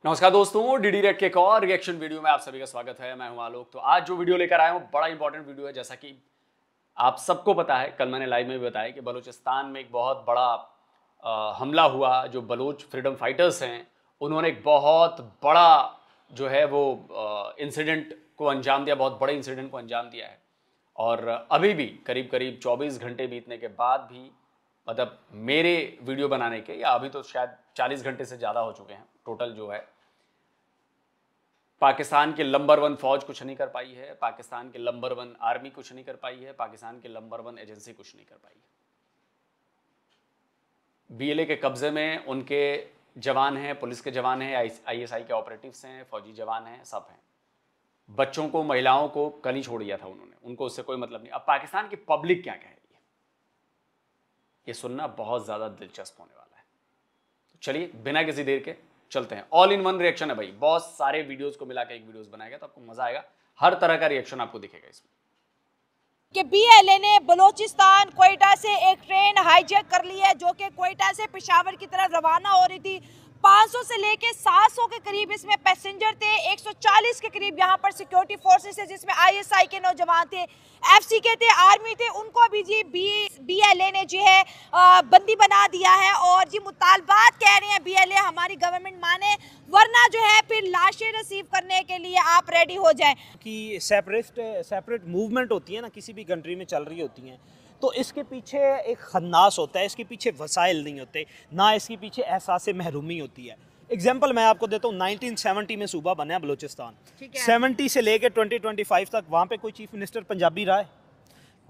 नमस्कार दोस्तों, DD red के एक और रिएक्शन वीडियो में आप सभी का स्वागत है। मैं हूं आलोक। तो आज जो वीडियो लेकर आया हूं बड़ा इंपॉर्टेंट वीडियो है। जैसा कि आप सबको पता है, कल मैंने लाइव में भी बताया कि बलूचिस्तान में एक बहुत बड़ा हमला हुआ। जो बलूच फ्रीडम फाइटर्स हैं उन्होंने एक बहुत बड़ा जो है वो इंसिडेंट को अंजाम दिया, बहुत बड़े इंसिडेंट को अंजाम दिया है। और अभी भी करीब करीब 24 घंटे बीतने के बाद भी, मतलब मेरे वीडियो बनाने के, या अभी तो शायद 40 घंटे से ज़्यादा हो चुके हैं टोटल, जो है पाकिस्तान के नंबर 1 फौज कुछ नहीं कर पाई है, पाकिस्तान के नंबर 1 आर्मी कुछ नहीं कर पाई है, पाकिस्तान के नंबर 1 एजेंसी कुछ नहीं कर पाई है। बीएलए के कब्जे में उनके जवान हैं, पुलिस के जवान हैं, आईएसआई के ऑपरेटिव्स हैं, फौजी जवान हैं, सब हैं। बच्चों को, महिलाओं को कल ही छोड़ दिया था उन्होंने, उनको उससे कोई मतलब नहीं। अब पाकिस्तान की पब्लिक क्या कह रही है, ये सुनना बहुत ज़्यादा दिलचस्प होने वाला है। तो चलिए बिना किसी देर के चलते हैं। ऑल इन वन रिएक्शन है भाई, बहुत सारे वीडियोस को मिला के एक वीडियोस बनाएगा तो आपको मजा आएगा। हर तरह का रिएक्शन आपको दिखेगा इसमें। कि बीएलए ने बलूचिस्तान कोयटा से एक ट्रेन हाईजैक कर ली है, जो कि कोयटा से पेशावर की तरफ रवाना हो रही थी। 500 से लेके 700 के करीब इसमें पैसेंजर थे, 140 के करीब यहाँ पर सिक्योरिटी फोर्सेस है, जिसमें आईएसआई के नौजवान थे, एफसी के थे, आर्मी थे। उनको भी जी बीएलए ने जो है बंदी बना दिया है। और जी मुतालबात कह रहे हैं बीएलए हमारी गवर्नमेंट माने, वरना जो है फिर लाशें रिसीव करने के लिए आप रेडी हो जाएं। कि सेपरेट मूवमेंट होती है ना, किसी भी कंट्री में चल रही होती हैं, तो इसके पीछे एक खन्नास होता है, इसके पीछे वसाइल नहीं होते, ना इसके पीछे एहसास महरूमी होती है। एग्जाम्पल मैं आपको देता हूँ, 1970 में सूबा बना बलूचिस्तान, 70 से लेकर 2025 तक वहाँ पे कोई चीफ मिनिस्टर पंजाबी रहा है,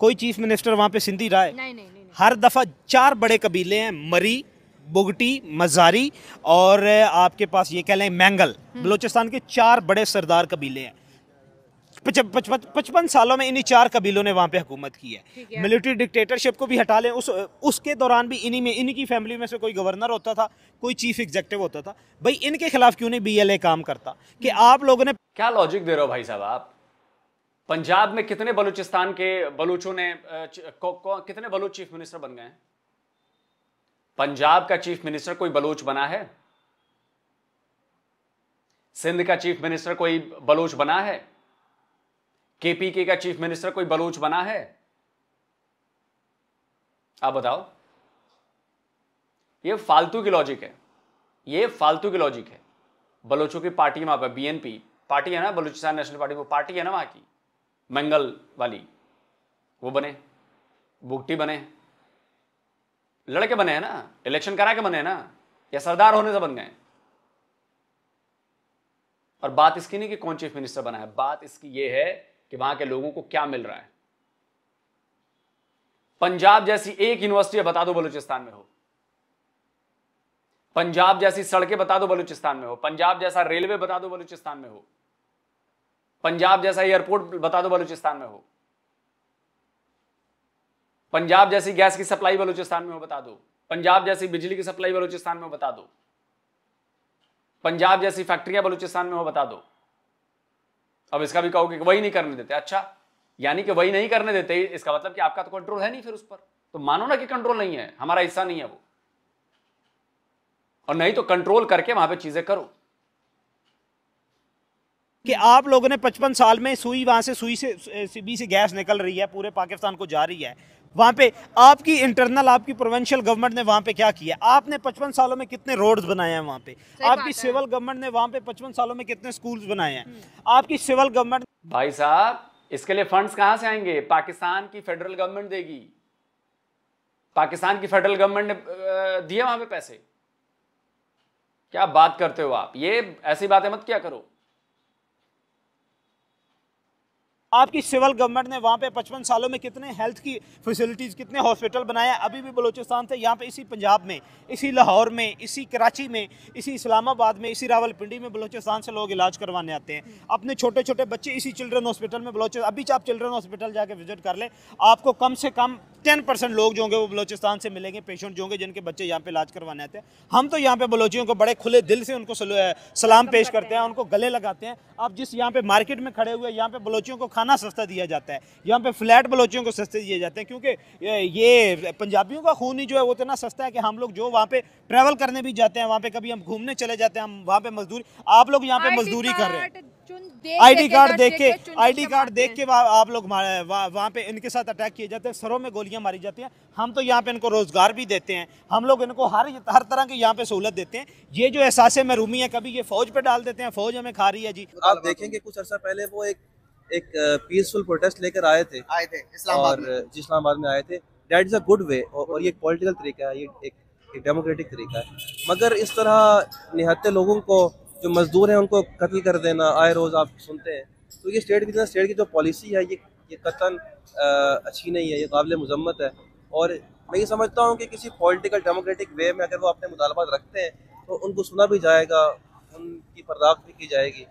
कोई चीफ मिनिस्टर वहाँ पे सिंधी रहा है? नहीं। हर दफ़ा 4 बड़े कबीले हैं, मरी, बुगटी, मजारी और आपके पास ये कह लें मैंगल। बलूचिस्तान के 4 बड़े सरदार कबीले हैं। 55 सालों में इन्हीं 4 कबीलों ने वहाँ पे हुकूमत की है। मिलिट्री डिक्टेटरशिप को भी हटा लें, उसके दौरान भी इन्हीं की फैमिली में से कोई गवर्नर होता था, कोई चीफ एग्जीक्यूटिव होता था। भाई इनके खिलाफ क्यों नहीं बीएलए काम करता? कि आप लोगों ने क्या लॉजिक दे रहे हो भाई साहब आप? पंजाब में कितने बलूचिस्तान के बलूचों ने कितने बलूच चीफ मिनिस्टर बन गए हैं? पंजाब का चीफ मिनिस्टर कोई बलूच बना है? सिंध का चीफ मिनिस्टर कोई बलूच बना है? केपीके का चीफ मिनिस्टर कोई बलूच बना है? आप बताओ। ये फालतू की लॉजिक है, ये फालतू की लॉजिक है। बलूचों की पार्टी वहां पर बीएनपी पार्टी है ना, बलूचिस्तान नेशनल पार्टी, वो पार्टी है ना वहां की, मंगल वाली, वो बने, बुगटी बने, लड़के बने हैं ना, इलेक्शन करा के बने हैं ना, या सरदार होने से बन गए? और बात इसकी नहीं कि कौन चीफ मिनिस्टर बना है, बात इसकी ये है कि वहां के लोगों को क्या मिल रहा है। पंजाब जैसी एक यूनिवर्सिटी बता दो बलूचिस्तान में हो, पंजाब जैसी सड़कें बता दो बलूचिस्तान में हो, पंजाब जैसा रेलवे बता दो बलूचिस्तान में हो, पंजाब जैसा एयरपोर्ट बता दो बलूचिस्तान में हो, पंजाब जैसी गैस की सप्लाई बलूचिस्तान में हो बता दो, पंजाब जैसी बिजली की सप्लाई बलूचिस्तान में बता दो, पंजाब जैसी फैक्ट्रियां बलूचिस्तान में हो बता दो। अब इसका भी कहो कि वही नहीं करने देते। अच्छा, यानी कि वही नहीं करने देते, इसका मतलब कि आपका तो कंट्रोल है नहीं फिर उस पर। तो मानो ना कि कंट्रोल नहीं है, हमारा हिस्सा नहीं है वो, और नहीं तो कंट्रोल करके वहां पे चीजें करो। कि आप लोगों ने 55 साल में वहां से सुई से गैस निकल रही है, पूरे पाकिस्तान को जा रही है। वहां पे आपकी इंटरनल, आपकी प्रोविंशियल गवर्नमेंट ने वहां पे क्या किया? आपने 55 सालों में कितने रोड्स बनाए हैं वहां पे? आपकी सिविल गवर्नमेंट ने वहां पे 55 सालों में कितने स्कूल्स बनाए हैं? आपकी सिविल गवर्नमेंट। भाई साहब, इसके लिए फंड्स कहां से आएंगे? पाकिस्तान की फेडरल गवर्नमेंट देगी। पाकिस्तान की फेडरल गवर्नमेंट ने दिए वहां पे पैसे। क्या बात करते हो आप? ये ऐसी बातें मत क्या करो। आपकी सिविल गवर्नमेंट ने वहाँ पे 55 सालों में कितने हेल्थ की फैसिलिटीज़, कितने हॉस्पिटल बनाए हैं? अभी भी बलूचिस्तान से यहाँ पे, इसी पंजाब में, इसी लाहौर में, इसी कराची में, इसी इस्लामाबाद में, इसी रावलपिंडी में बलूचिस्तान से लोग इलाज करवाने आते हैं। अपने छोटे छोटे बच्चे इसी चिल्ड्रन हॉस्पिटल में, अभी आप चिल्ड्रन हॉस्पिटल जाके विजिट कर लें, आपको कम से कम 10% लोग जो होंगे वो बलोचिस्तान से मिलेंगे, पेशेंट जो होंगे जिनके बच्चे यहाँ पे इलाज करवाने आते हैं। हम तो यहाँ पे बलोचियों को बड़े खुले दिल से उनको सलाम पेश करते हैं, उनको गले लगाते हैं। आप जिस यहाँ पे मार्केट में खड़े हुए, यहाँ पे बलोचियों को खाना सस्ता दिया जाता है, यहाँ पे फ्लैट बलोचियों को सस्ते दिए जाते हैं, क्योंकि ये पंजाबियों का खून ही जो है वो इतना सस्ता है कि हम लोग जो वहाँ पे ट्रैवल करने भी जाते हैं, वहाँ पे कभी हम घूमने चले जाते हैं, हम वहाँ पे मजदूरी, आप लोग यहाँ पे मजदूरी कर रहे हैं, आईडी कार्ड देख के आप लोग वहाँ पे इनके साथ अटैक किए जाते हैं, सरों में गोलियां मारी जाती हैं। हम तो यहाँ पे इनको रोजगार भी देते हैं, हम लोग इनको हर तरह की यहाँ पे सहूलत देते हैं। ये जो एहसास महरूमी है, कभी ये फौज पे डाल देते हैं, फौज हमें खा रही है जी। आप देखेंगे कुछ अर्सा पहले वो एक पीसफुल प्रोटेस्ट लेकर आए थे इस्लामाबाद में, इस्लामाबाद में आए थे। That is a good way, और ये एक पॉलिटिकल तरीका है, ये एक डेमोक्रेटिक तरीका है। मगर इस तरह निहत्ते लोगों को, जो मजदूर हैं, उनको कत्ल कर देना आए रोज़ आप सुनते हैं, तो ये स्टेट की जो पॉलिसी है ये कतन अच्छी नहीं है, ये काबिल मजम्मत है। और मैं ये समझता हूँ कि किसी पॉलिटिकल डेमोक्रेटिक वे में अगर वो अपने मुतालबात रखते हैं तो उनको सुना भी जाएगा, उनकी पर्दाख्त भी की जाएगी।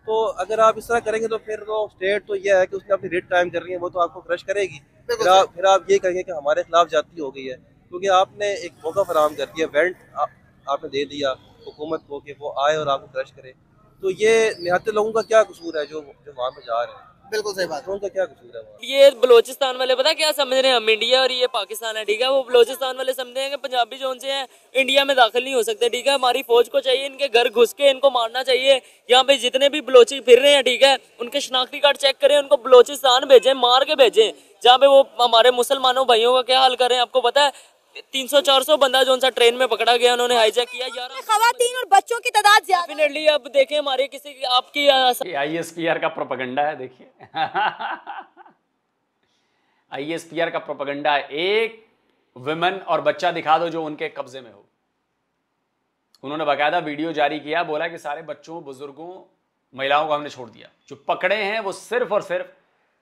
तो अगर आप इस तरह करेंगे तो फिर तो स्टेट तो यह है कि उसने अपनी रेट कायम कर रही है, वो तो आपको क्रश करेगी। फिर आप ये कहेंगे कि हमारे खिलाफ जाती हो गई है, क्योंकि आपने एक मौका फराहम कर दिया, वेंट आपने दे दिया हुकूमत को कि वो आए और आपको क्रश करे। तो ये निहत्ते लोगों का क्या कसूर है जो वहाँ पे जा रहे हैं? बिल्कुल सही बात है, उनका क्या कसूर है वहाँ? ये बलोचिस्तान वाले पता क्या समझ रहे हैं, हम इंडिया और ये पाकिस्तान है, ठीक है। वो बलोचिस्तान वाले समझते हैं कि पंजाबी जो उनसे हैं इंडिया में दाखिल नहीं हो सकते, ठीक है। हमारी फौज को चाहिए इनके घर घुस के इनको मारना चाहिए। यहाँ पे जितने भी बलोची फिर रहे हैं, ठीक है, उनके शनाख्ती कार्ड चेक करें, उनको बलोचिस्तान भेजें, मार के भेजें, जहाँ पे वो हमारे मुसलमानों भाइयों का क्या हाल करें। आपको पता है 300-400 बंदा जो सा ट्रेन में पकड़ा गया, उन्होंने हाईजैक किया। यार खवातीन और बच्चों की तादाद ज्यादा। डेफिनेटली अब देखें हमारे किसी आपकी ISPR का प्रोपेगेंडा है, देखिए। ISPR का प्रोपेगेंडा है, एक विमेन और बच्चा दिखा दो जो उनके कब्जे में हो। उन्होंने बाकायदा वीडियो जारी किया, बोला कि सारे बच्चों, बुजुर्गों, महिलाओं को हमने छोड़ दिया। जो पकड़े हैं वो सिर्फ और सिर्फ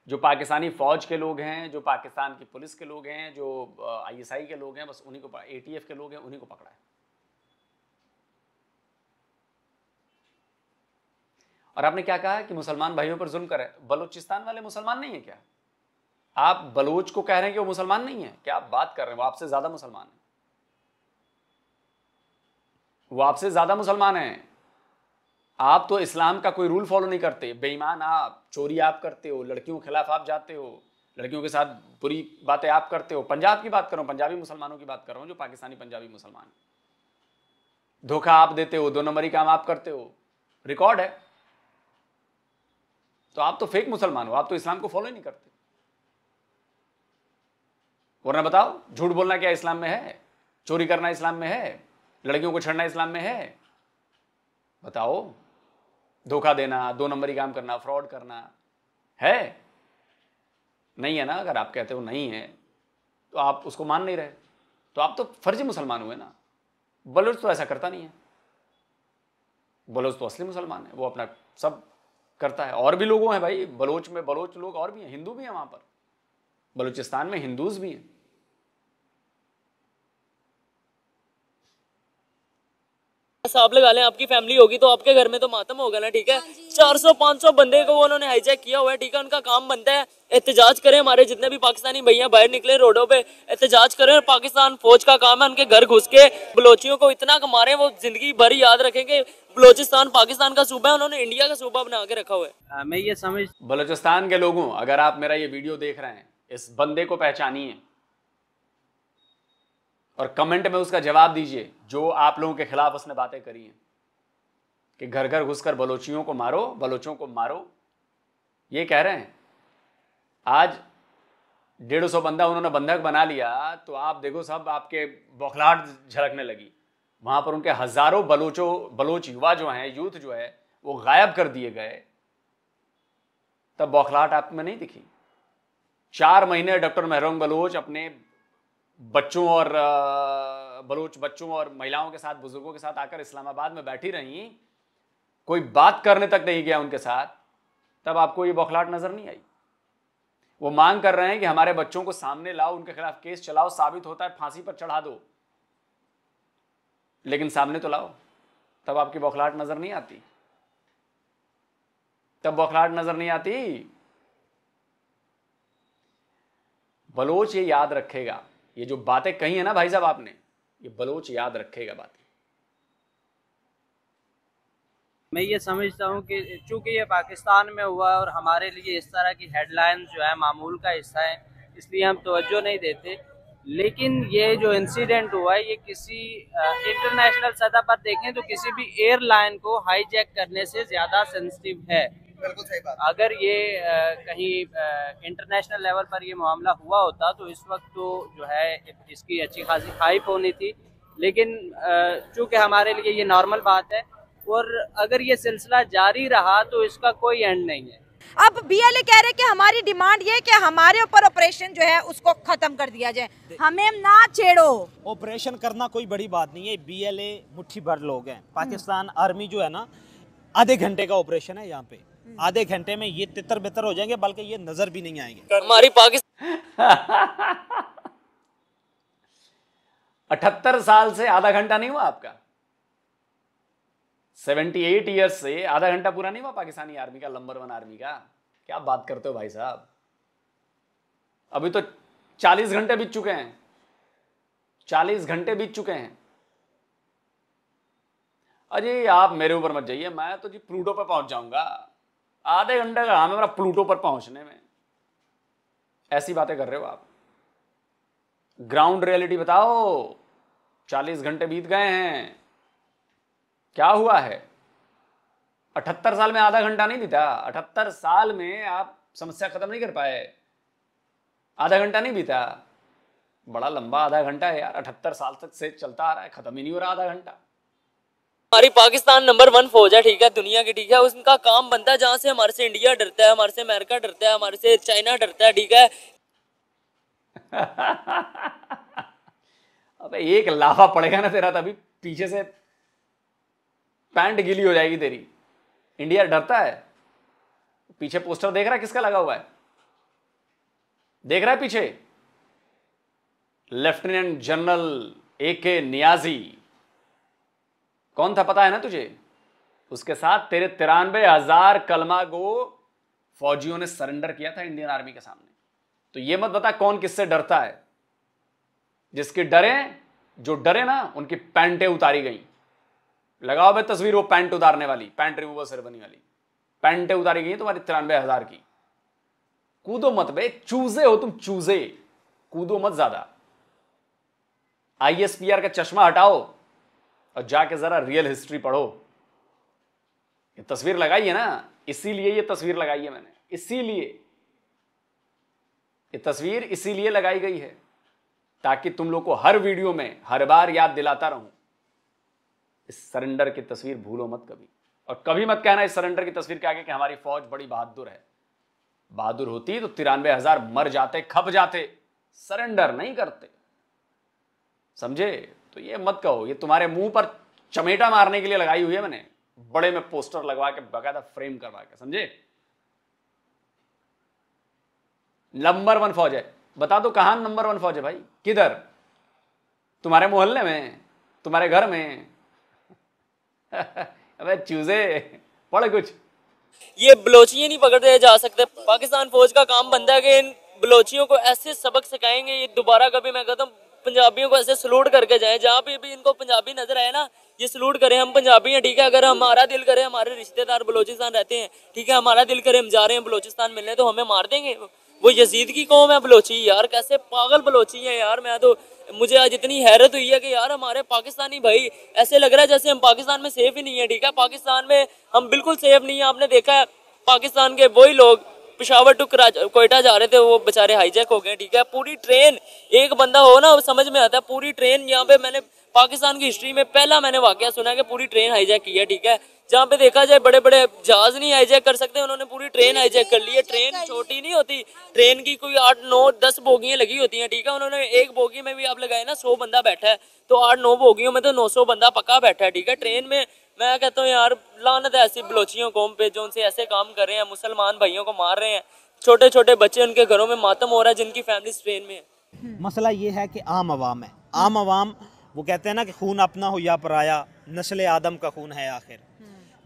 जो पाकिस्तानी फौज के लोग हैं, जो पाकिस्तान की पुलिस के लोग हैं, जो ISI के लोग हैं, बस उन्हीं को, ATF के लोग हैं, उन्हीं को पकड़ा है। और आपने क्या कहा कि मुसलमान भाइयों पर जुल्म करे। बलूचिस्तान वाले मुसलमान नहीं है क्या? आप बलूच को कह रहे हैं कि वो मुसलमान नहीं है? क्या आप बात कर रहे हैं? वो आपसे ज्यादा मुसलमान है, वो आपसे ज्यादा मुसलमान है। आप तो इस्लाम का कोई रूल फॉलो नहीं करते, बेईमान आप, चोरी आप करते हो, लड़कियों के खिलाफ आप जाते हो, लड़कियों के साथ बुरी बातें आप करते हो। पंजाब की बात कर रहा हूं, पंजाबी मुसलमानों की बात कर रहा हूं, जो पाकिस्तानी पंजाबी मुसलमान। धोखा आप देते हो, 2 नंबरी काम आप करते हो, रिकॉर्ड है। तो आप तो फेक मुसलमान हो, आप तो इस्लाम को फॉलो ही नहीं करते। वरना बताओ, झूठ बोलना क्या इस्लाम में है? चोरी करना इस्लाम में है? लड़कियों को छेड़ना इस्लाम में है? बताओ। धोखा देना, 2 नंबरी काम करना, फ्रॉड करना है? नहीं है ना। अगर आप कहते हो नहीं है तो आप उसको मान नहीं रहे, तो आप तो फर्जी मुसलमान हुए ना। बलोच तो ऐसा करता नहीं है, बलोच तो असली मुसलमान है, वो अपना सब करता है। और भी लोगों हैं भाई बलोच में, बलोच लोग और भी हैं, हिंदू भी हैं वहां पर, बलूचिस्तान में हिंदूज भी हैं। हिसाब लगा लें, आपकी फैमिली होगी तो आपके घर में तो मातम होगा ना, ठीक है। 400-500 बंदे को उन्होंने हाईजैक किया हुआ है, ठीक है। उनका काम बनता है एहतजाज करें, हमारे जितने भी पाकिस्तानी भैया बाहर निकले रोडों पे एहतजाज करें। और पाकिस्तान फौज का काम है उनके घर घुस के बलोचियों को इतना मारे वो जिंदगी भर याद रखेंगे। बलोचिस्तान पाकिस्तान का सूबा है, उन्होंने इंडिया का सूबा बना के रखा हुआ है। मैं ये समझ, बलूचिस्तान के लोगों, अगर आप मेरा ये वीडियो देख रहे हैं, इस बंदे को पहचानिए और कमेंट में उसका जवाब दीजिए जो आप लोगों के खिलाफ उसने बातें करी हैं कि घर घर घुसकर बलोचियों को मारो, बलोचों को मारो। ये कह रहे हैं। आज 150 बंदा उन्होंने बंधक बना लिया, तो आप देखो सब आपके बौखलाहट झलकने लगी। वहां पर उनके हजारों बलोच युवा जो हैं, यूथ जो है, वो गायब कर दिए गए। तब बौखलाहट आप में नहीं दिखी। 4 महीने डॉक्टर महरोंग बलोच अपने बच्चों और बलोच बच्चों और महिलाओं के साथ, बुजुर्गों के साथ आकर इस्लामाबाद में बैठी रही, कोई बात करने तक नहीं गया उनके साथ। तब आपको ये बौखलाहट नजर नहीं आई। वो मांग कर रहे हैं कि हमारे बच्चों को सामने लाओ, उनके खिलाफ केस चलाओ, साबित होता है फांसी पर चढ़ा दो, लेकिन सामने तो लाओ। तब आपकी बौखलाहट नजर नहीं आती, तब बौखलाहट नजर नहीं आती। बलोच ये याद रखेगा, ये जो बातें कही है ना भाई साहब आपने, ये बलोच याद रखेगा बातें। मैं ये समझता हूँ कि चूंकि ये पाकिस्तान में हुआ है और हमारे लिए इस तरह की हेडलाइंस जो है मामूल का हिस्सा है, इसलिए हम तवज्जो नहीं देते। लेकिन ये जो इंसिडेंट हुआ है ये किसी इंटरनेशनल सतह पर देखें तो किसी भी एयरलाइन को हाईजैक करने से ज़्यादा सेंसिटिव है। बिल्कुल सही बात। अगर ये कहीं इंटरनेशनल लेवल पर ये मामला हुआ होता तो इस वक्त तो जो है इसकी अच्छी खासी हाइप होनी थी, लेकिन चूँकि हमारे लिए ये नॉर्मल बात है और अगर ये सिलसिला जारी रहा तो इसका कोई एंड नहीं है। अब बीएलए कह रहे कि हमारी डिमांड ये कि हमारे ऊपर ऑपरेशन जो है उसको खत्म कर दिया जाए, हमें ना छेड़ो। ऑपरेशन करना कोई बड़ी बात नहीं है, बीएलए मुट्ठी भर लोग हैं। पाकिस्तान आर्मी जो है ना, आधे घंटे का ऑपरेशन है यहाँ पे, आधे घंटे में ये तितर बितर हो जाएंगे, बल्कि ये नजर भी नहीं आएंगे। हमारी पाकिस्तान 78 साल से आधा घंटा नहीं हुआ आपका? 78 ईयर्स से आधा घंटा पूरा नहीं हुआ पाकिस्तानी आर्मी का, नंबर 1 आर्मी का? क्या बात करते हो भाई साहब, अभी तो 40 घंटे बीत चुके हैं, 40 घंटे बीत चुके हैं। अजय आप मेरे ऊपर मत जाइए, मैं तो जी प्लूटो पर पहुंच जाऊंगा, आधे घंटे का काम है मेरा प्लूटो पर पहुंचने में। ऐसी बातें कर रहे हो आप, ग्राउंड रियलिटी बताओ। 40 घंटे बीत गए हैं, क्या हुआ है? 78 साल में आधा घंटा नहीं बीता, 78 साल में आप समस्या खत्म नहीं कर पाए, आधा घंटा नहीं बीता। बड़ा लंबा आधा घंटा है यार, 78 साल तक से चलता आ रहा है, खत्म ही नहीं हो रहा आधा घंटा। हमारी पाकिस्तान नंबर 1 फौज है, ठीक है, दुनिया की, ठीक है, उसका काम बनता है जहाँ से हमारे से इंडिया डरता है, हमारे से अमेरिका डरता है, हमारे से चाइना डरता है, ठीक है। अबे एक लाफा पड़ेगा ना तेरा, तभी पीछे से पैंट गीली हो जाएगी तेरी। इंडिया डरता है? पीछे पोस्टर देख रहा है किसका लगा हुआ है? देख रहा है पीछे? लेफ्टिनेंट जनरल AK नियाजी, कौन था पता है ना तुझे? उसके साथ तेरे 93,000 कलमा गो फौजियों ने सरेंडर किया था इंडियन आर्मी के सामने। तो ये मत बता कौन किससे डरता है। जिसके डरे, जो डरे ना, उनकी पैंटें उतारी गई। लगाओ बे तस्वीर वो पैंट उतारने वाली, पैंट रिमूवर सेरेमनी वाली, पैंटें उतारी गई तुम्हारी 93,000 की। कूदो मत बे, चूजे हो तुम, चूजे, कूदो मत ज्यादा। ISPR का चश्मा हटाओ और जाके जरा रियल हिस्ट्री पढ़ो। ये तस्वीर लगाई है ना, इसीलिए ये तस्वीर लगाई है मैंने, इसीलिए ये तस्वीर इसीलिए लगाई गई है ताकि तुम लोग को हर वीडियो में हर बार याद दिलाता रहूं, इस सरेंडर की तस्वीर भूलो मत कभी। और कभी मत कहना इस सरेंडर की तस्वीर के आगे कि हमारी फौज बड़ी बहादुर है। बहादुर होती तो 93,000 मर जाते, खप जाते, सरेंडर नहीं करते, समझे? तो ये मत कहो, ये तुम्हारे मुंह पर चमेटा मारने के लिए लगाई हुई है मैंने, बड़े में पोस्टर लगवा के, बकायदा फ्रेम करवा के, समझे? नंबर 1 फौज है। बता दो कहां नंबर 1 फौज है भाई? किधर? तुम्हारे मोहल्ले में, तुम्हारे घर में? अबे चूजे, पढ़ कुछ। ये बलोचिये नहीं पकड़े जा सकते। पाकिस्तान फौज का काम बनता है कि इन बलोचियों को ऐसे सबक सिखाएंगे, ये दोबारा कभी, मैं कहता हूँ पंजाबियों को ऐसे सलूट करके जाए, जहाँ पे भी इनको पंजाबी नजर आए ना, ये सलूट करें, हम पंजाबी हैं, ठीक है। अगर हमारा दिल करे, हमारे रिश्तेदार बलोचिस्तान रहते हैं, ठीक है, हमारा दिल करे हम जा रहे हैं बलोचिस्तान मिलने, तो हमें मार देंगे। वो यजीद की कौम है बलोची, यार कैसे पागल बलोची है यार। मैं तो, मुझे आज इतनी हैरत हुई है कि यार हमारे पाकिस्तानी भाई, ऐसे लग रहा है जैसे हम पाकिस्तान में सेफ ही नहीं है, ठीक है। पाकिस्तान में हम बिल्कुल सेफ नहीं है। आपने देखा है पाकिस्तान के वही लोग पेशावर टू कोयटा जा रहे थे, वो बेचारे हाईजैक हो गए, ठीक है। पूरी ट्रेन, एक बंदा हो ना समझ में आता है, पूरी ट्रेन, यहाँ पे मैंने पाकिस्तान की हिस्ट्री में पहला मैंने वाकया सुना कि पूरी ट्रेन हाईजैक की है, ठीक है। जहाँ पे देखा जाए बड़े बड़े जहाज नहीं हाईजैक कर सकते, उन्होंने पूरी ट्रेन हाईजैक कर ली है। ट्रेन छोटी नहीं होती, ट्रेन की कोई 8, 9, 10 बोगियां लगी होती हैं, ठीक है। उन्होंने एक बोगी में भी आप लगाए ना 100 बंदा बैठा है, तो 8, 9 बोगियों में तो 900 बंदा पक्का बैठा है, ठीक है। ट्रेन में मैं कहता हूँ यार लानत है ऐसी बलोचियों कौम पे जो उनसे ऐसे काम कर रहे हैं, मुसलमान भाइयों को मार रहे हैं, छोटे छोटे बच्चे, उनके घरों में मातम हो रहा है जिनकी फैमिली ट्रेन में है। मसला ये है कि आम आवाम है, आम आवाम, वो कहते हैं ना कि खून अपना हो या पराया, नस्ल आदम का खून है आखिर।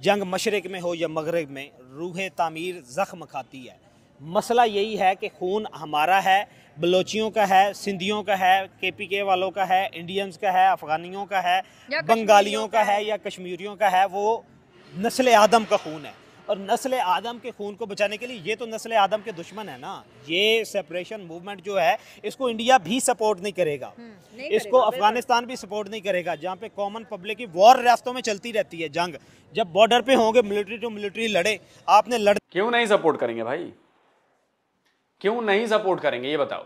जंग मशरिक में हो या मगरिब में, रूह तामीर जख्म खाती है। मसला यही है कि खून हमारा है, बलोचियों का है, सिंधियों का है, KPK वालों का है, इंडियंस का है, अफ़गानियों का है, बंगालियों का है या कश्मीरियों का है। वो नस्ल आदम का खून है और नस्ल आदम के खून को बचाने के लिए ये तो नस्ल आदम के दुश्मन है ना। ये सेपरेशन मूवमेंट जो है इसको इंडिया भी सपोर्ट नहीं करेगा, इसको अफगानिस्तान भी सपोर्ट नहीं करेगा, जहाँ पे कॉमन पब्लिक की वॉर रास्तों में चलती रहती है जंग। जब बॉर्डर पे होंगे मिलिट्री टू मिलिट्री लड़े, आपने लड़ क्यों नहीं सपोर्ट करेंगे भाई, क्यों नहीं सपोर्ट करेंगे ये बताओ।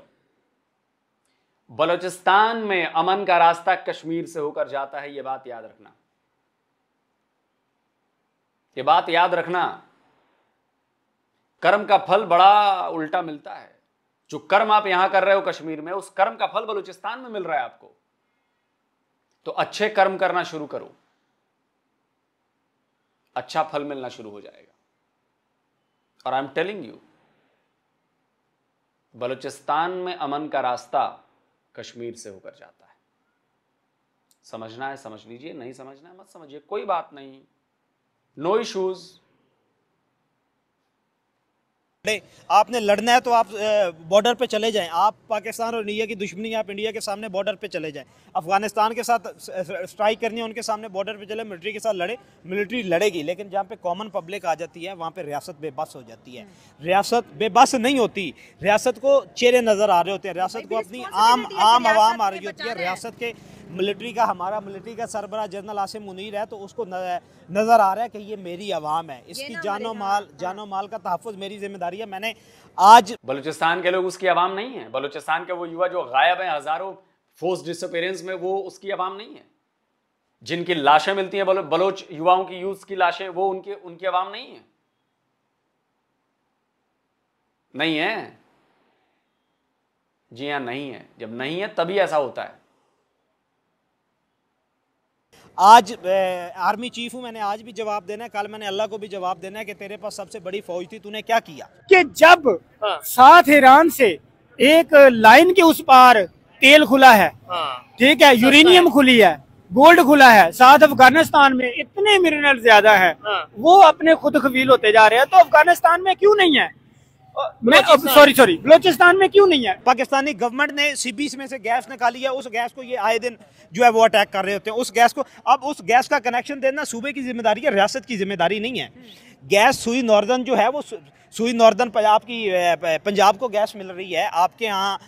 बलूचिस्तान में अमन का रास्ता कश्मीर से होकर जाता है, ये बात याद रखना, ये बात याद रखना। कर्म का फल बड़ा उल्टा मिलता है। जो कर्म आप यहां कर रहे हो कश्मीर में, उस कर्म का फल बलूचिस्तान में मिल रहा है आपको। तो अच्छे कर्म करना शुरू करो, अच्छा फल मिलना शुरू हो जाएगा। और I am telling you, Balochistan में अमन का रास्ता कश्मीर से होकर जाता है। समझना है समझ लीजिए, नहीं समझना है मत समझिए, कोई बात नहीं, नो इश्यूज। आपने लड़ना है तो आप बॉर्डर पे चले जाएं। आप पाकिस्तान और इंडिया की दुश्मनी, आप इंडिया के सामने बॉर्डर पे चले जाएं। अफगानिस्तान के साथ स्ट्राइक करनी है, उनके सामने बॉर्डर पे चले, मिलिट्री के साथ लड़े, मिलिट्री लड़ेगी। लेकिन जहाँ पे कॉमन पब्लिक आ जाती है वहाँ पे रियासत बेबस हो जाती है। रियासत बेबस नहीं होती, रियासत को चेहरे नज़र आ रहे होते हैं, रियासत को अपनी आम आवाम आ रही होती है। रियासत के मिलिट्री का, हमारा मिलिट्री का सरबराह जनरल आसिम मुनीर है, तो उसको नज़र आ रहा है कि ये मेरी आवाम है, इसकी जानो माल का तहफ़्फ़ुज़ मेरी जिम्मेदारी है। मैंने आज बलूचिस्तान के लोग उसकी आवाम नहीं है, बलूचिस्तान के वो युवा जो गायब हैं हजारों फोर्स डिसअपीयरेंस में, वो उसकी आवाम नहीं है। जिनकी लाशें मिलती हैं बलोच युवाओं की, यूथ की लाशें, वो उनकी आवाम नहीं है, नहीं है जी हाँ, नहीं है। जब नहीं है तभी ऐसा होता है। आज आर्मी चीफ हूँ, मैंने आज भी जवाब देना है, कल मैंने अल्लाह को भी जवाब देना है कि तेरे पास सबसे बड़ी फौज थी, तूने क्या किया। कि जब साथ ईरान से एक लाइन के उस पार तेल खुला है, ठीक है, यूरेनियम खुली है, गोल्ड खुला है, साथ अफगानिस्तान में इतने मिनरल ज्यादा है, वो अपने खुद खवील होते जा रहे हैं, तो अफगानिस्तान में क्यों नहीं है? सॉरी बलूचिस्तान में क्यों नहीं है? पाकिस्तानी गवर्नमेंट ने CBs में से गैस निकाली है, उस गैस को ये आए दिन जो है वो अटैक कर रहे होते हैं उस गैस को। अब उस गैस का कनेक्शन देना सूबे की जिम्मेदारी है, रियासत की जिम्मेदारी नहीं है। गैस सुई नॉर्दर्न जो है वो सुई नॉर्दर्न पंजाब को गैस मिल रही है, आपके यहाँ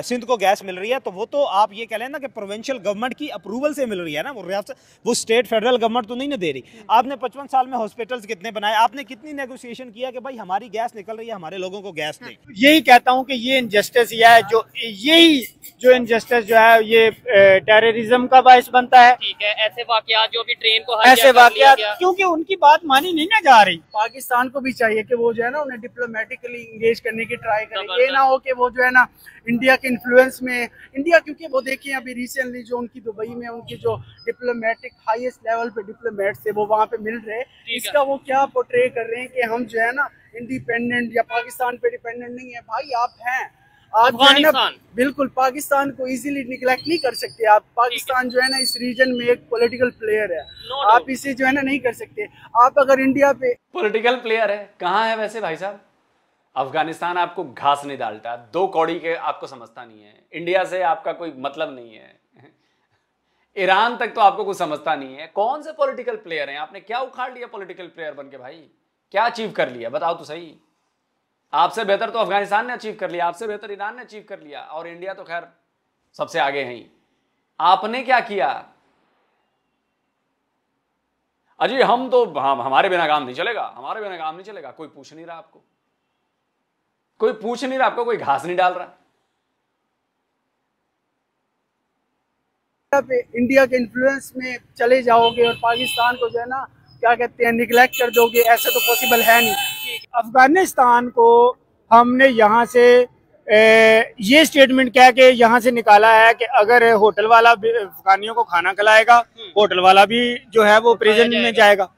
सिंध को गैस मिल रही है, तो वो तो आप ये कह लें ना कि प्रोविंशियल गवर्नमेंट की अप्रूवल से मिल रही है ना, वो रियासत, वो स्टेट फेडरल गवर्नमेंट तो नहीं ना दे रही। आपने 55 साल में हॉस्पिटल्स कितने बनाए, आपने कितनी नेगोशिएशन किया कि भाई हमारी गैस निकल रही है, हमारे लोगों को गैस दें। यही कहता हूँ कि ये इनजस्टिस है, जो इनजस्टिस जो है ये टेररिज्म का बायस बनता है। ठीक है, ऐसे वाकयात जो भी ट्रेन को ऐसे वाकयात, क्योंकि उनकी बात मानी नहीं ना जा रही। पाकिस्तान को भी चाहिए कि वो जो है ना उन्हें डिप्लोमेटिकली इंगेज करने की ट्राई करे। ये ना हो कि वो जो है ना इंडिया के इन्फ्लुएंस में, इंडिया क्योंकि वो देखिए अभी रिसेंटली जो उनकी दुबई में उनकी जो डिप्लोमेटिक हाईएस्ट लेवल पे डिप्लोमेट्स थे वो वहाँ पे मिल रहे, इसका वो क्या पोर्ट्रे कर रहे हैं कि हम जो है ना इंडिपेंडेंट या पाकिस्तान पे डिपेंडेंट नहीं है। भाई आप हैं, आप अफगानिस्तान बिल्कुल पाकिस्तान को इजीली निगलेक्ट नहीं कर सकते आप। पाकिस्तान जो है ना इस रीजन में एक पॉलिटिकल प्लेयर है, आप इसे जो है ना नहीं कर सकते। आप अगर इंडिया पे पॉलिटिकल प्लेयर है, कहाँ है वैसे भाई साहब? अफगानिस्तान आपको घास नहीं डालता, 2 कौड़ी के आपको समझता नहीं है, इंडिया से आपका कोई मतलब नहीं है, ईरान तक तो आपको कुछ समझता नहीं है। कौन से पॉलिटिकल प्लेयर हैं? आपने क्या उखाड़ लिया पॉलिटिकल प्लेयर बन के? भाई क्या अचीव कर लिया बताओ तो सही। आपसे बेहतर तो अफगानिस्तान ने अचीव कर लिया, आपसे बेहतर ईरान ने अचीव कर लिया, और इंडिया तो खैर सबसे आगे है ही। आपने क्या किया? अजी हम तो हमारे बिना काम नहीं चलेगा, हमारे बिना काम नहीं चलेगा। कोई पूछ नहीं रहा आपको, कोई पूछ नहीं रहा आपको, कोई घास नहीं डाल रहा। इंडिया के इन्फ्लुएंस में चले जाओगे और पाकिस्तान को जो है ना क्या कहते हैं निगलेक्ट कर दोगे, ऐसा तो पॉसिबल है नहीं। अफगानिस्तान को हमने यहाँ से ये स्टेटमेंट कह के यहाँ से निकाला है कि अगर होटल वाला अफगानियों को खाना खिलाएगा, होटल वाला भी जो है वो प्रिजन में जाएगा,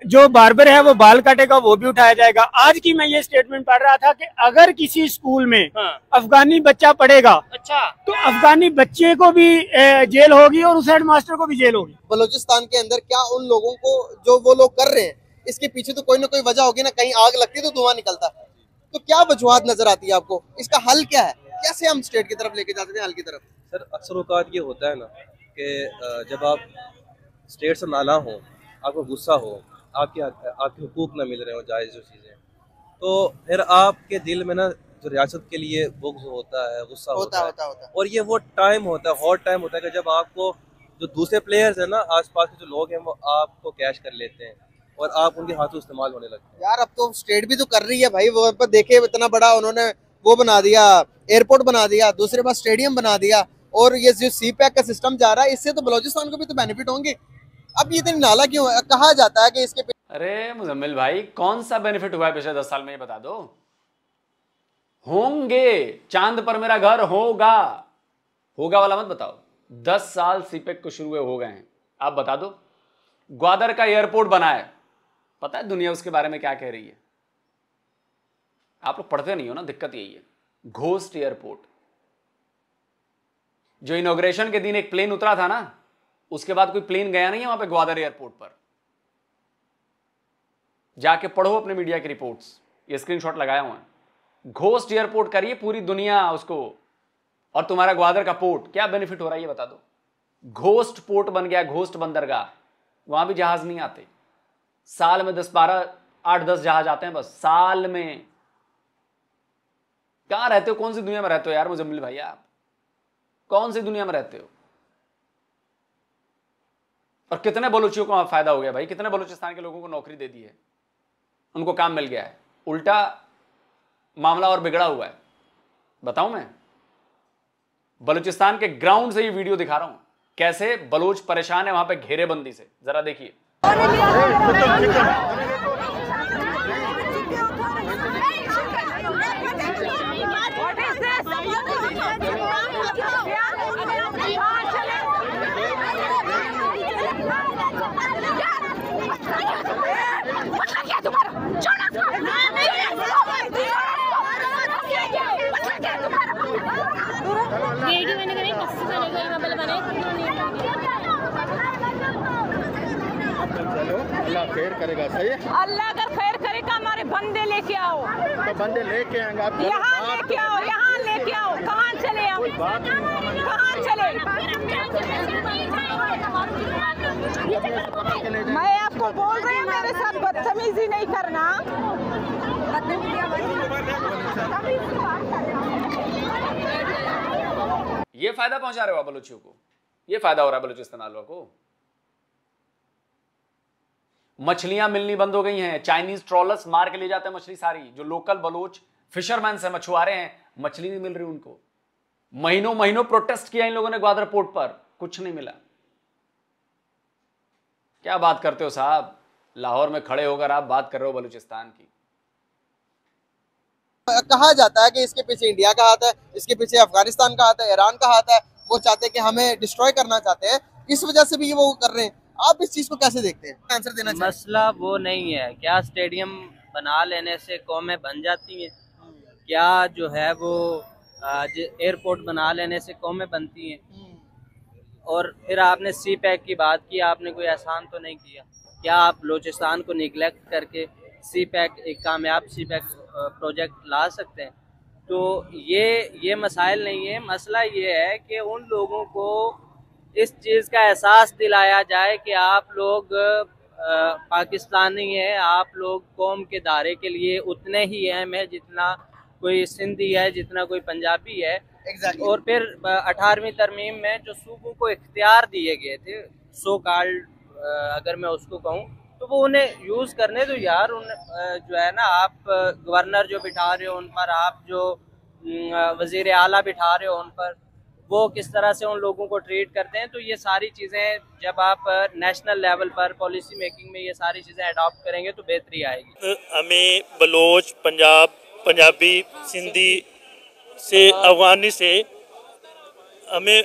जो बार्बर है वो बाल काटेगा वो भी उठाया जाएगा। आज की मैं ये स्टेटमेंट पढ़ रहा था कि अगर किसी स्कूल में अफगानी बच्चा पढ़ेगा, अच्छा, तो अफगानी बच्चे को भी जेल होगी और उस हेडमास्टर को भी जेल होगी। बलूचिस्तान के अंदर क्या उन लोगों को जो वो लोग कर रहे हैं, इसके पीछे तो कोई ना कोई वजह होगी ना, कहीं आग लगती है तो धुआं निकलता है। तो क्या वजूहत नजर आती है आपको, इसका हल क्या है, कैसे हम स्टेट की तरफ लेके जा सकते हैं हल की तरफ? सर अक्सर औकात ये होता है ना कि जब आप स्टेट से नाला हो, आपको गुस्सा हो, आपके हुकूक ना मिल रहे हो जायज़ जो चीज़ें, तो फिर आपके दिल में ना जो रियासत के लिए बुग़्ज़ होता है, गुस्सा होता है। और ये वो टाइम होता है, हॉट टाइम होता है कि जब आपको जो दूसरे प्लेयर्स हैं ना, आसपास के जो लोग हैं, वो आपको कैश कर लेते हैं और आप उनके हाथों इस्तेमाल होने लगते हैं। यार अब तो स्टेट भी तो कर रही है भाई, वो पर देखे इतना बड़ा उन्होंने वो बना दिया, एयरपोर्ट बना दिया, दूसरे पास स्टेडियम बना दिया, और ये जो सी पैक का सिस्टम जा रहा है, इससे तो बलोचिस्तान को भी तो बेनिफिट होंगे। अब ये इतनी नाला क्यों है? कहा जाता है कि इसके अरे मुजम्मिल भाई, कौन सा बेनिफिट हुआ है पिछले 10 साल में, ये बता दो। होंगे, चांद पर मेरा घर होगा, होगा वाला मत बताओ। 10 साल सीपेक को शुरू हुए हो गए हैं, आप बता दो। ग्वादर का एयरपोर्ट बना है, पता है दुनिया उसके बारे में क्या कह रही है? आप लोग पढ़ते नहीं हो ना, दिक्कत यही है। घोस्ट एयरपोर्ट, जो इनॉग्रेशन के दिन एक प्लेन उतरा था ना, उसके बाद कोई प्लेन गया नहीं है वहां पे ग्वादर एयरपोर्ट पर। जाके पढ़ो अपने मीडिया की रिपोर्ट्स, ये स्क्रीनशॉट लगाया हुआ है। घोस्ट एयरपोर्ट करिए पूरी दुनिया उसको, और तुम्हारा ग्वादर का पोर्ट क्या बेनिफिट हो रहा है ये बता दो। घोस्ट पोर्ट बन गया, घोस्ट बंदरगाह, वहां भी जहाज नहीं आते। साल में 8-10 जहाज आते हैं बस, साल में। कहां रहते हो, कौन सी दुनिया में रहते हो यार मुजम्मिल भाई, आप कौन सी दुनिया में रहते हो? और कितने बलूचियों को फायदा हो गया भाई, कितने बलूचिस्तान के लोगों को नौकरी दे दी है, उनको काम मिल गया है। उल्टा मामला और बिगड़ा हुआ है। बताऊं मैं, बलूचिस्तान के ग्राउंड से ये वीडियो दिखा रहा हूं, कैसे बलूच परेशान है वहां पे घेरेबंदी से, जरा देखिए। अल्लाह खैर करेगा, सही है। अल्लाह अगर खैर करेगा, हमारे बंदे लेके आओ। तो बंदे लेके आएंगे आप, यहाँ लेके आओ, यहाँ लेके आओ। कहाँ चले हम, कहाँ चले? मैं आपको बोल रही हूँ, मेरे साथ बदतमीजी नहीं करना। ये फायदा पहुंचा रहे हो आप बलूचियों को, ये फायदा हो रहा है बलूचिस्तान वालों को। मछलियां मिलनी बंद हो गई हैं, चाइनीज ट्रॉलर्स मार के ले जाते हैं मछली सारी। जो लोकल बलूच फिशरमैन से मछुआरे हैं, मछली नहीं मिल रही उनको। महीनों महीनों प्रोटेस्ट किया इन लोगों ने ग्वादर पोर्ट पर, कुछ नहीं मिला। क्या बात करते हो साहब, लाहौर में खड़े होकर आप बात कर रहे हो बलूचिस्तान की। कहा जाता है कि इसके पीछे इंडिया का हाथ है, इसके पीछे अफगानिस्तान का हाथ है, ईरान का हाथ है। वो चाहते हैं कि हमें डिस्ट्रॉय करना चाहते हैं, इस वजह से भी वो कर रहे हैं। आप इस चीज को कैसे देखते हैं? आंसर देना चाहिए। मसला वो नहीं है, क्या स्टेडियम बना लेने से कौमें बन जाती हैं? क्या जो है वो एयरपोर्ट बना लेने से कौमें बनती हैं? और फिर आपने सी पैक की बात की, आपने कोई एहसान तो नहीं किया। क्या आप बलूचिस्तान को निगलेक्ट करके सी पैक, एक कामयाब सी पैक प्रोजेक्ट ला सकते हैं? तो ये मसाइल नहीं है। मसला ये है कि उन लोगों को इस चीज़ का एहसास दिलाया जाए कि आप लोग पाकिस्तानी हैं, आप लोग कौम के दायरे के लिए उतने ही अहम है जितना कोई सिंधी है, जितना कोई पंजाबी है। Exactly. और फिर 18वीं तरमीम में जो सूबों को इख्तियार दिए गए थे, सो कॉल्ड अगर मैं उसको कहूँ, तो वो उन्हें यूज़ करने दो यार। उन जो है ना, आप गवर्नर जो बिठा रहे हो उन पर, आप जो वज़ीर आला बिठा रहे हो उन पर, वो किस तरह से उन लोगों को ट्रीट करते हैं। तो ये सारी चीज़ें जब आप नेशनल लेवल पर पॉलिसी मेकिंग में ये सारी चीज़ें अडॉप्ट करेंगे तो बेहतरी आएगी। हमें बलोच, पंजाबी, सिंधी से, अफगानी से हमें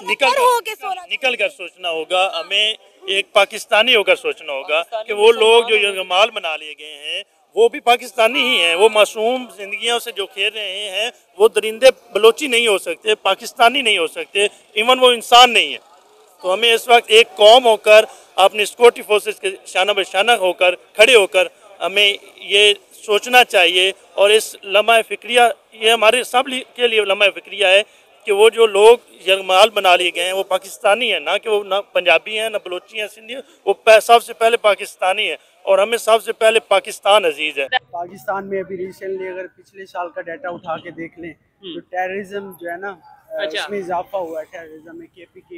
निकल कर सोचना होगा। हमें एक पाकिस्तानी होकर सोचना होगा कि वो लोग जो यरगमाल बना लिए गए हैं वो भी पाकिस्तानी ही हैं। वो मासूम जिंदगियों से जो खेल रहे हैं, वो दरिंदे बलोची नहीं हो सकते, पाकिस्तानी नहीं हो सकते, इवन वो इंसान नहीं है। तो हमें इस वक्त एक कौम होकर, अपनी सिक्योरिटी फोर्सेस के शाना बशाना होकर, खड़े होकर, हमें ये सोचना चाहिए। और इस लम्हा फिक्रिया, ये हमारे सब के लिए लम्हा फिक्रिया है कि वो जो लोग यरगमाल बना लिए गए हैं वो पाकिस्तानी हैं, ना कि वो ना पंजाबी हैं, ना बलोची हैं, सिंधी, वो सबसे पहले पाकिस्तानी है और हमें सबसे पहले पाकिस्तान अजीज है। पाकिस्तान में अभी रिसेंटली अगर पिछले साल का डाटा उठा के देख लें तो टेररिज्म जो है ना, इसमें इजाफा हुआ है। टेररिज्म में KPK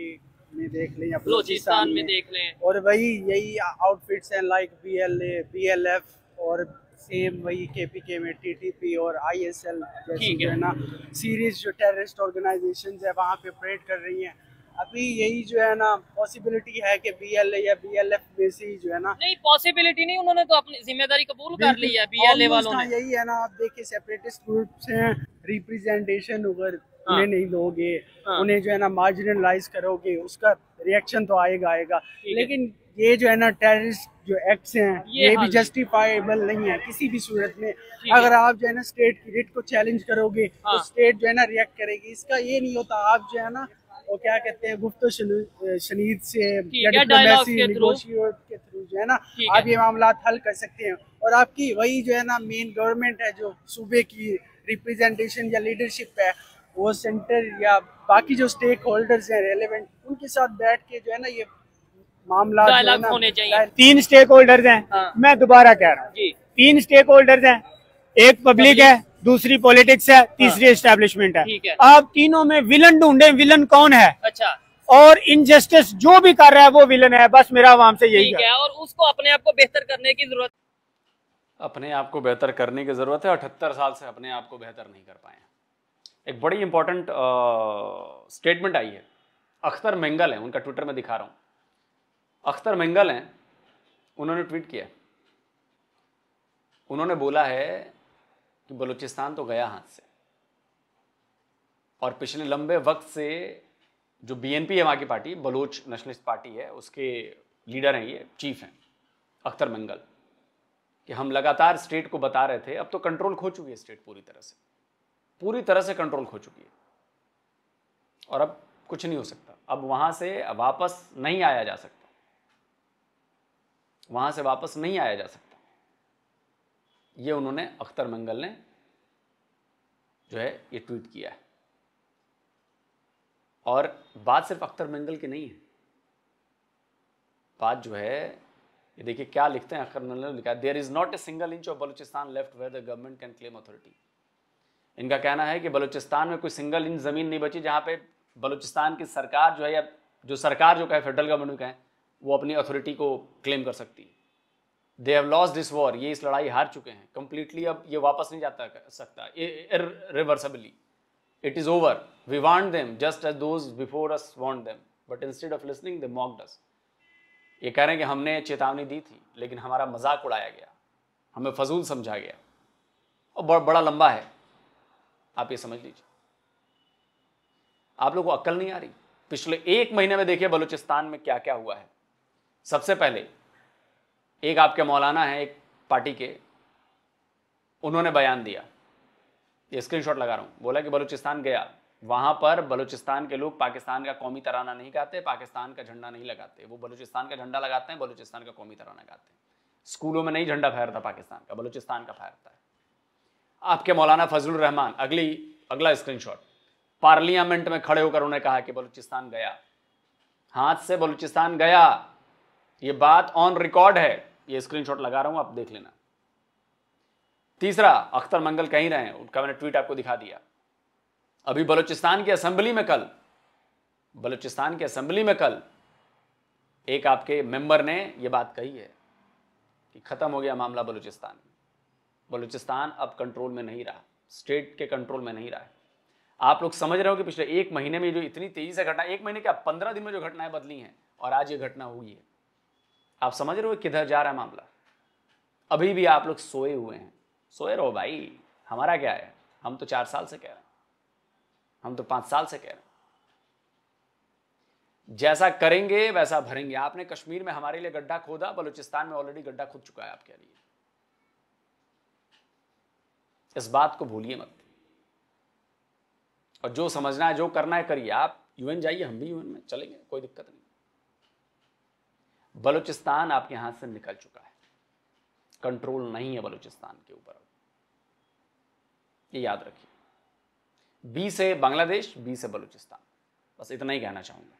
में देख लें या बलूचिस्तान में देख लें, और वही यही आउटफिट्स हैं लाइक BLA BLF और सेम वही KPK में TTP और ISL जैसी जो है ना सीरीज जो टेररिस्ट ऑर्गेनाइजेशंस है वहाँ पे ऑपरेट कर रही हैं। अभी यही जो है ना पॉसिबिलिटी है कि BLA या BLF में से जो है ना, नहीं पॉसिबिलिटी नहीं, उन्होंने तो अपनी जिम्मेदारी कबूल कर ली है BLA वालों ने। यही है ना, आप देखिए सेपरेटिस्ट ग्रुप्स हैं, रिप्रेजेंटेशन अगर उन्हें नहीं दोगे, उन्हें जो है ना मार्जिनलाइज करोगे, उसका रिएक्शन तो आएगा। लेकिन ये जो है ना टेररिस्ट जो एक्ट्स हैं ये भी जस्टिफाइबल नहीं है किसी भी सूरत में। अगर आप जो है ना स्टेट की रिट को चैलेंज करोगे तो स्टेट जो है ना रिएक्ट करेगी। इसका ये नहीं होता आप जो है ना वो क्या कहते हैं गुफ्तो शनीद से या डिप्लोमेसी नेगोशिएट के थ्रू जो है ना आप ये मामला हल कर सकते हैं। और आपकी वही जो है ना मेन गवर्नमेंट है जो सूबे की रिप्रेजेंटेशन या लीडरशिप है, वो सेंटर या बाकी जो स्टेक होल्डर्स हैं रेलेवेंट, उनके साथ बैठ के जो है ना ये मामला होने चाहिए। 3 स्टेक होल्डर्स हैं, मैं दोबारा कह रहा हूँ 3 स्टेक होल्डर्स हैं, एक पब्लिक है, दूसरी पॉलिटिक्स है, तीसरी एस्टेब्लिशमेंट है। आप तीनों में विलन ढूंढे, विलन कौन है? अच्छा, और इनजस्टिस जो भी कर रहा है वो विलन है। बस मेरा आवाम से यही है। और उसको अपने आप को बेहतर करने की जरूरत, अपने आप को बेहतर करने की जरूरत है। 78 साल से अपने आप को बेहतर नहीं कर पाए। एक बड़ी इंपॉर्टेंट स्टेटमेंट आई है, अख्तर मेंगल है, उनका ट्विटर में दिखा रहा हूं। अख्तर मेंगल हैं, उन्होंने ट्वीट किया, उन्होंने बोला है कि बलूचिस्तान तो गया हाथ से, और पिछले लंबे वक्त से जो BNP है वहाँ की पार्टी, बलोच नेशनलिस्ट पार्टी है, उसके लीडर हैं, ये चीफ हैं अख्तर मेंगल, कि हम लगातार स्टेट को बता रहे थे, अब तो कंट्रोल खो चुकी है स्टेट, पूरी तरह से कंट्रोल खो चुकी है और अब कुछ नहीं हो सकता। अब वहाँ से वापस नहीं आया जा सकता, वहाँ से वापस नहीं आया जा सकता। ये उन्होंने अख्तर मेंगल ने जो है ये ट्वीट किया है। और बात सिर्फ अख्तर मेंगल की नहीं है, बात जो है ये देखिए क्या लिखते हैं अख्तर मेंगल ने लिखा है, there is not a single inch of Balochistan left where the government can claim authority. इनका कहना है कि बलूचिस्तान में कोई सिंगल इंच जमीन नहीं बची जहां पे बलूचिस्तान की सरकार जो है या जो सरकार जो कहे, फेडरल गवर्नमेंट कहे, वो अपनी अथॉरिटी को क्लेम कर सकती है। They have lost this war, ये इस लड़ाई हार चुके हैं कंप्लीटली, अब ये वापस नहीं जाता सकता, irreversibly, it is over, we want them just as those before us want them, but instead of listening they mocked us. ये कह रहे हैं कि हमने चेतावनी दी थी लेकिन हमारा मजाक उड़ाया गया, हमें फजूल समझा गया, और बड़ा लंबा है, आप ये समझ लीजिए। आप लोगों को अक्ल नहीं आ रही? पिछले 1 महीने में देखिए बलूचिस्तान में क्या क्या हुआ है। सबसे पहले एक आपके मौलाना है एक पार्टी के, उन्होंने बयान दिया, ये स्क्रीनशॉट लगा रहा हूं, बोला कि बलूचिस्तान गया, वहां पर बलूचिस्तान के लोग पाकिस्तान का कौमी तराना नहीं गाते, पाकिस्तान का झंडा नहीं लगाते, वो बलूचिस्तान का झंडा लगाते हैं, बलूचिस्तान का कौमी तराना गाते हैं। स्कूलों में नहीं झंडा फहरता पाकिस्तान का, बलूचिस्तान का फहरता है। आपके मौलाना फजलुर रहमान, अगला स्क्रीनशॉट, पार्लियामेंट में खड़े होकर उन्होंने कहा कि बलूचिस्तान गया, हाथ से बलूचिस्तान गया, ये बात ऑन रिकॉर्ड है, ये स्क्रीनशॉट लगा रहा हूं, आप देख लेना। तीसरा, अख्तर मेंगल कह ही रहे हैं, उनका मैंने ट्वीट आपको दिखा दिया, अभी बलूचिस्तान की असेंबली में कल एक आपके मेंबर ने यह बात कही है कि खत्म हो गया मामला बलूचिस्तान अब कंट्रोल में नहीं रहा, स्टेट के कंट्रोल में नहीं रहा है। आप लोग समझ रहे हो कि पिछले 1 महीने में जो इतनी तेजी से घटना, 1 महीने क्या 15 दिन में जो घटनाएं बदली हैं और आज ये घटना हुई है, आप समझ रहे हो किधर जा रहा है मामला। अभी भी आप लोग सोए हुए हैं, सोए रहो भाई, हमारा क्या है, हम तो 4 साल से कह रहे हैं, हम तो 5 साल से कह रहे हैं, जैसा करेंगे वैसा भरेंगे। आपने कश्मीर में हमारे लिए गड्ढा खोदा, बलूचिस्तान में ऑलरेडी गड्ढा खुद चुका है आपके लिए, इस बात को भूलिए मत। और जो समझना है, जो करना है करिए। आप यूएन जाइए, हम भी यूएन में चलेंगे, कोई दिक्कत नहीं। बलूचिस्तान आपके हाथ से निकल चुका है, कंट्रोल नहीं है बलूचिस्तान के ऊपर, ये याद रखिए। बी से बांग्लादेश, बी से बलूचिस्तान, बस इतना ही कहना चाहूंगा।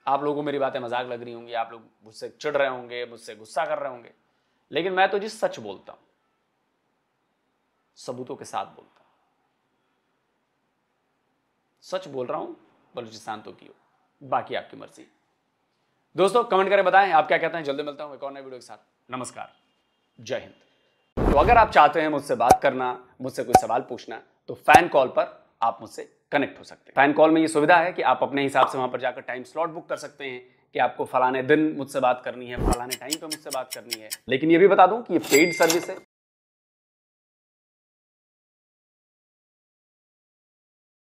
आप लोगों को मेरी बातें मजाक लग रही होंगी, आप लोग मुझसे चिढ़ रहे होंगे, मुझसे गुस्सा कर रहे होंगे, लेकिन मैं तो जी सच बोलता हूं, सबूतों के साथ बोलता हूं, सच बोल रहा हूं। बलूचिस्तान तो की हो, बाकी आपकी मर्जी। दोस्तों कमेंट करके बताएं आप क्या कहते हैं। जल्दी मिलता हूं एक और नए वीडियो के साथ। नमस्कार, जय हिंद। तो अगर आप चाहते हैं मुझसे बात करना, मुझसे कोई सवाल पूछना, तो फैन कॉल पर आप मुझसे कनेक्ट हो सकते हैं। फैन कॉल में ये सुविधा है कि आप अपने हिसाब से वहां पर जाकर टाइम स्लॉट बुक कर सकते हैं कि आपको फलाने दिन मुझसे बात करनी है, फलाने टाइम पे मुझसे बात करनी है। लेकिन ये भी बता दूं कि ये पेड सर्विस है,